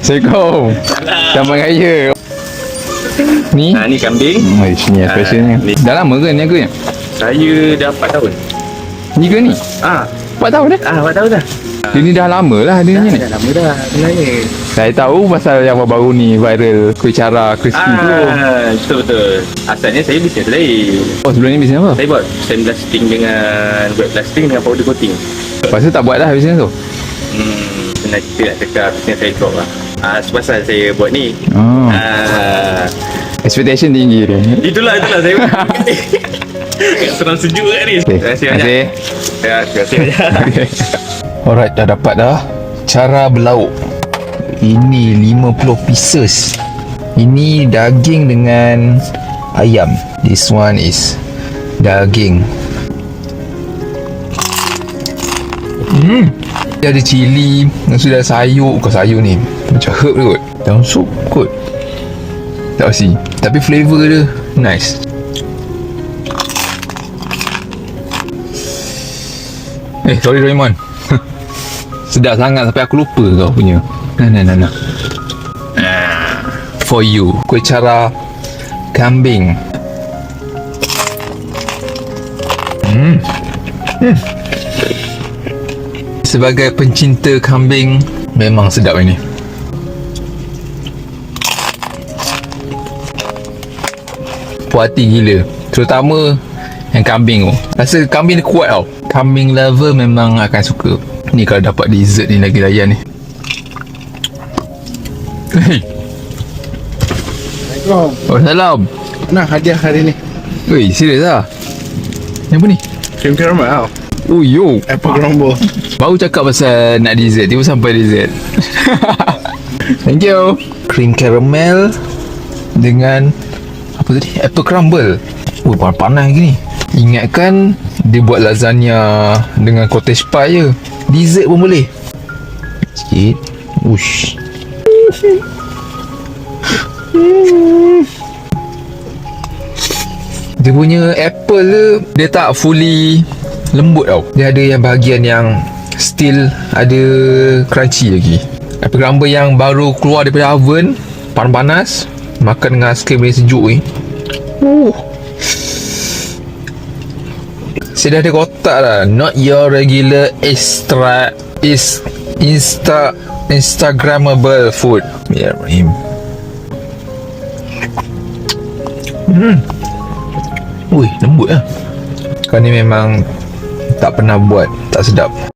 Assalamualaikum. Selamat Raya. Ni? Ni kambing. Ni specialnya. Dah lama ke ni aku ni? Saya dah 4 tahun. Ni ke ni? 4 tahun dah? 4 tahun dah. Dia ni dah lama lah dia ni. Dah lama dah sebenarnya. Saya tahu pasal yang baru ni viral kuih cara crispy tu. Betul-betul. Asalnya saya bisnes lain. Oh, sebelum ni bisnes apa? Saya buat sandblasting dengan wet blasting dengan powder coating. Lepas tu tak buat dah bisnes tu? Senang kita nak cakap bisnes saya drop lah. Sebab saya buat ni. Oh. Expectation tinggi dia. Itulah saya senang sejuk kat ni. Terima kasih banyak. Terima kasih banyak. Alright, dah dapat dah. Cara berlauk. Ini 50 pieces. Ini daging dengan ayam. This one is daging. Dia ada cili, dan sudah sayur. Bukan sayur ni, macam herb dia kot. Dalam sup kot. Tak pasti. Tapi flavor dia nice. Sorry Raymond. Sedap sangat sampai aku lupa kau punya. Nah. For you, kuih cara kambing. Sebagai pencinta kambing, memang sedap ini. Puas hati gila. Terutama yang kambing tu. Rasa kambing dia kuat tau. Kambing lover memang akan suka. Ni kalau dapat dessert ni lagi layan ni. Assalamualaikum. Oh, salam. Nah, hadiah hari ni. Weh, serius lah? Yang apa ni? Cream caramel tau. Oh, yo. Apple crumble. Baru cakap pasal nak dessert, tiba sampai dessert. Thank you. Cream caramel dengan apa tadi? Apple crumble. Oh, panas gini. Ingatkan dia buat lasagna dengan cottage pie je. Dessert pun boleh. Sikit. Ush. Dia punya apple tu, dia tak fully lembut tau. Dia ada yang bahagian yang still ada crunchy lagi. Apple crumble yang baru keluar daripada oven, panas-panas, makan dengan aiskrim yang sejuk ni. Saya dah ada kotak lah. Not your regular Instagrammable food. Ya, Rahim. Ui, lembut lah. Kau ni memang tak pernah buat tak sedap.